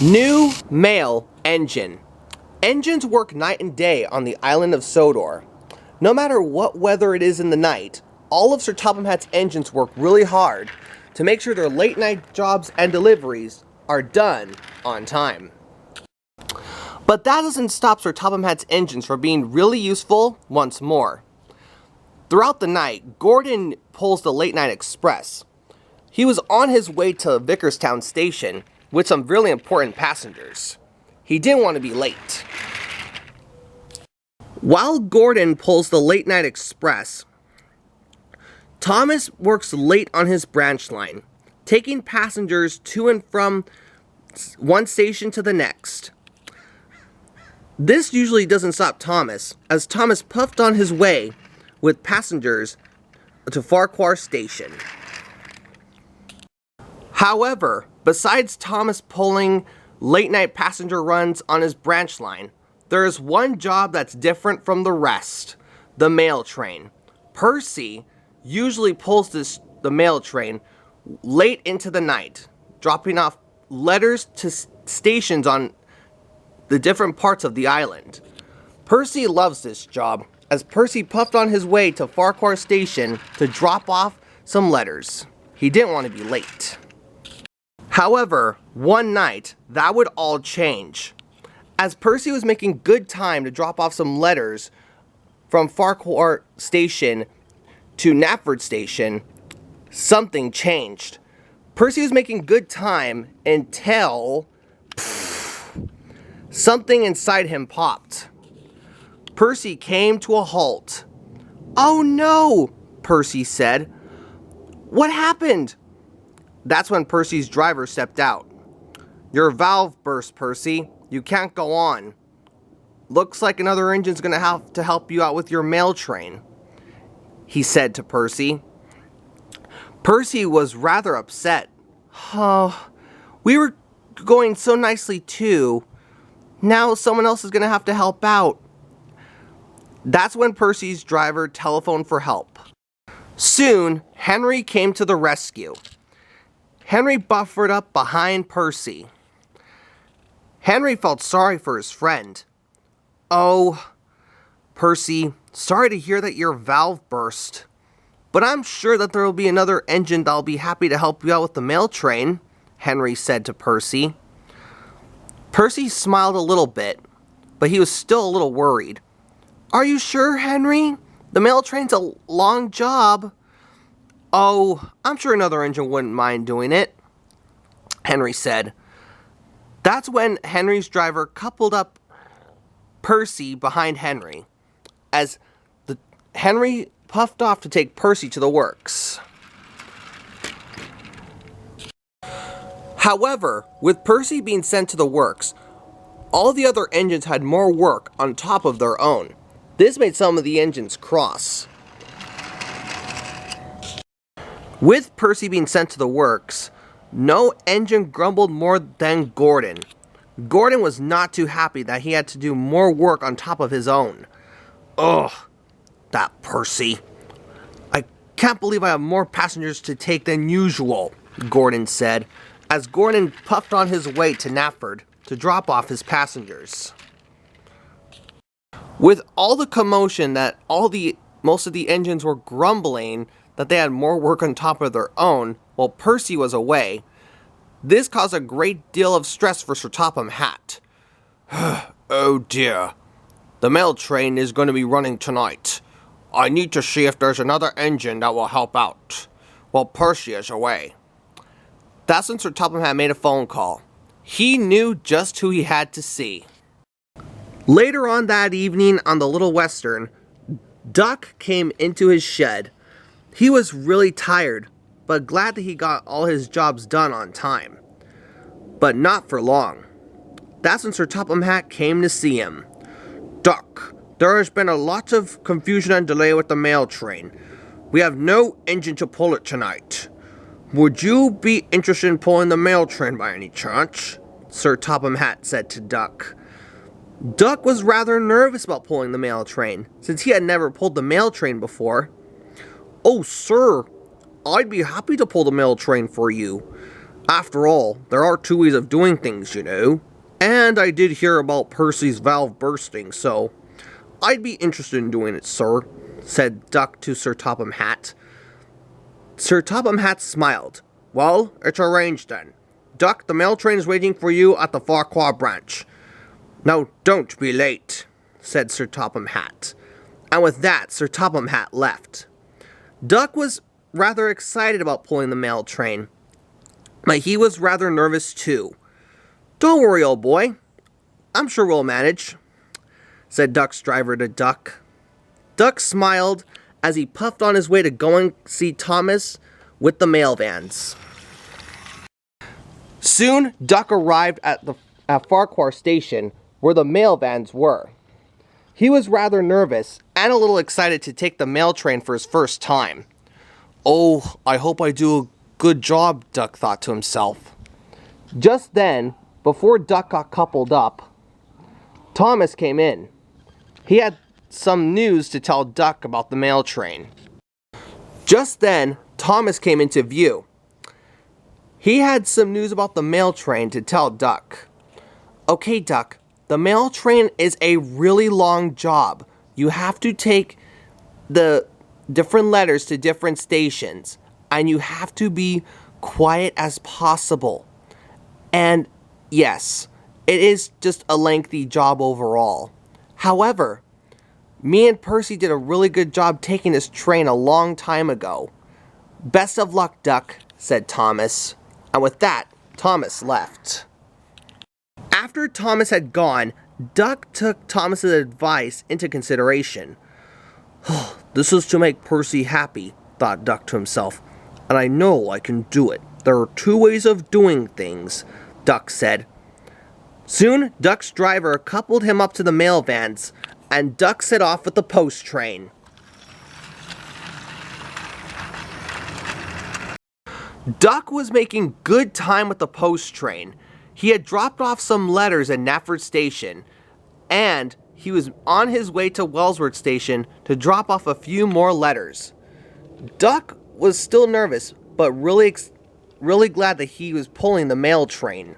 New mail engine. Engines work night and day on the island of Sodor. No matter what weather it is in the night, all of Sir Topham Hatt's engines work really hard to make sure their late night jobs and deliveries are done on time. But that doesn't stop Sir Topham Hatt's engines from being really useful once more. Throughout the night, Gordon pulls the late night express. He was on his way to Vickerstown Station with some really important passengers. He didn't want to be late. While Gordon pulls the late night express, Thomas works late on his branch line, taking passengers to and from one station to the next. This usually doesn't stop Thomas, as Thomas puffed on his way with passengers to Farquhar Station. However, besides Thomas pulling late-night passenger runs on his branch line, there is one job that's different from the rest: the mail train. Percy usually pulls the mail train late into the night, dropping off letters to stations on the different parts of the island. Percy loves this job, as Percy puffed on his way to Farquhar Station to drop off some letters. He didn't want to be late. However, one night, that would all change. As Percy was making good time to drop off some letters from Farquhar Station to Knapford Station, something changed. Percy was making good time until something inside him popped. Percy came to a halt. "Oh no," Percy said. "What happened?" That's when Percy's driver stepped out. "Your valve burst, Percy. You can't go on. Looks like another engine's gonna have to help you out with your mail train," he said to Percy. Percy was rather upset. "Oh, we were going so nicely too. Now someone else is gonna have to help out." That's when Percy's driver telephoned for help. Soon, Henry came to the rescue. Henry buffered up behind Percy. Henry felt sorry for his friend. "Oh, Percy, sorry to hear that your valve burst. But I'm sure that there will be another engine that'll be happy to help you out with the mail train," Henry said to Percy. Percy smiled a little bit, but he was still a little worried. "Are you sure, Henry? The mail train's a long job." "Oh, I'm sure another engine wouldn't mind doing it," Henry said. That's when Henry's driver coupled up Percy behind Henry, as Henry puffed off to take Percy to the works. However, with Percy being sent to the works, all the other engines had more work on top of their own. This made some of the engines cross. With Percy being sent to the works, no engine grumbled more than Gordon. Gordon was not too happy that he had to do more work on top of his own. "Ugh, that Percy. I can't believe I have more passengers to take than usual," Gordon said, as Gordon puffed on his way to Knapford to drop off his passengers. With all the commotion that most of the engines were grumbling that they had more work on top of their own while Percy was away, this caused a great deal of stress for Sir Topham Hatt. "Oh dear, the mail train is going to be running tonight. I need to see if there's another engine that will help out while Percy is away." That's when Sir Topham Hatt made a phone call. He knew just who he had to see. Later on that evening on the Little Western, Duck came into his shed. He was really tired, but glad that he got all his jobs done on time. But not for long. That's when Sir Topham Hatt came to see him. "Duck, there has been a lot of confusion and delay with the mail train. We have no engine to pull it tonight. Would you be interested in pulling the mail train by any chance?" Sir Topham Hatt said to Duck. Duck was rather nervous about pulling the mail train, since he had never pulled the mail train before. "Oh, sir, I'd be happy to pull the mail train for you. After all, there are two ways of doing things, you know. And I did hear about Percy's valve bursting, so I'd be interested in doing it, sir, said Duck to Sir Topham Hatt. Sir Topham Hatt smiled. Well, it's arranged then. Duck, the mail train is waiting for you at the Farquhar branch. Now, don't be late, said Sir Topham Hatt. And with that, Sir Topham Hatt left. Duck was rather excited about pulling the mail train, but he was rather nervous too. Don't worry, old boy. I'm sure we'll manage, said Duck's driver to Duck. Duck smiled as he puffed on his way to go and see Thomas with the mail vans. Soon, Duck arrived at Farquhar station where the mail vans were. He was rather nervous and a little excited to take the mail train for his first time. Oh, I hope I do a good job, Duck thought to himself. Just then, before Duck got coupled up, Thomas came in. He had some news to tell Duck about the mail train. Just then, Thomas came into view. He had some news about the mail train to tell Duck. Okay, Duck, the mail train is a really long job. You have to take the different letters to different stations, and you have to be quiet as possible. And yes, it is just a lengthy job overall. However, me and Percy did a really good job taking this train a long time ago. Best of luck, Duck, said Thomas. And with that, Thomas left. After Thomas had gone, Duck took Thomas's advice into consideration. This is to make Percy happy, thought Duck to himself. And I know I can do it. There are two ways of doing things, Duck said. Soon, Duck's driver coupled him up to the mail vans, and Duck set off with the post train. Duck was making good time with the post train. He had dropped off some letters at Nafford Station, and he was on his way to Wellsworth Station to drop off a few more letters. Duck was still nervous, but really glad that he was pulling the mail train.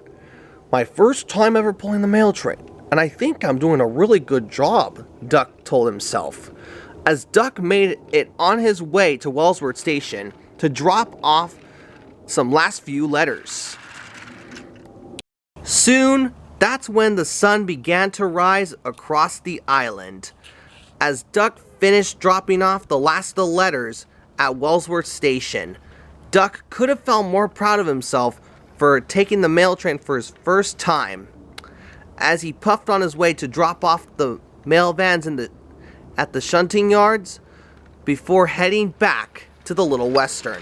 My first time ever pulling the mail train, and I think I'm doing a really good job, Duck told himself, as Duck made it on his way to Wellsworth Station to drop off some last few letters. Soon, that's when the sun began to rise across the island. As Duck finished dropping off the last of the letters at Wellsworth Station, Duck could have felt more proud of himself for taking the mail train for his first time. As he puffed on his way to drop off the mail vans at the shunting yards before heading back to the Little Western.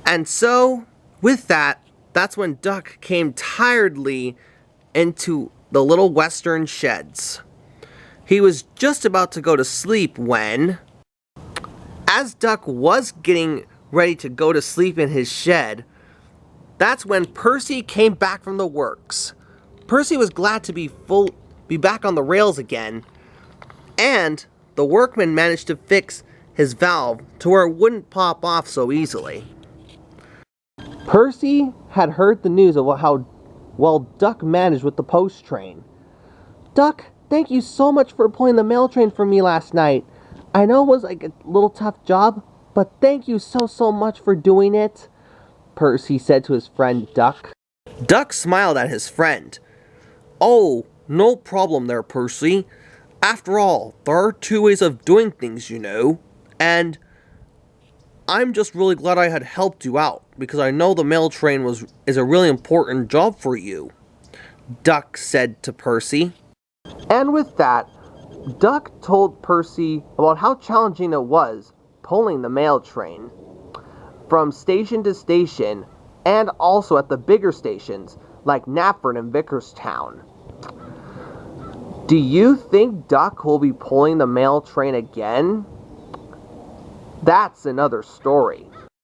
And so, with that, that's when Duck came tiredly into the Little Western sheds. He was just about to go to sleep when, as Duck was getting ready to go to sleep in his shed, that's when Percy came back from the works. Percy was glad to be back on the rails again, and the workman managed to fix his valve to where it wouldn't pop off so easily. Percy had heard the news of how well Duck managed with the post train. Duck, thank you so much for pulling the mail train for me last night. I know it was like a little tough job, but thank you so much for doing it, Percy said to his friend Duck. Duck smiled at his friend. Oh, no problem there, Percy. After all, there are two ways of doing things, you know, and I'm just really glad I had helped you out, because I know the mail train is a really important job for you, Duck said to Percy. And with that, Duck told Percy about how challenging it was pulling the mail train from station to station, and also at the bigger stations like Nafford and Vicarstown. Do you think Duck will be pulling the mail train again? That's another story.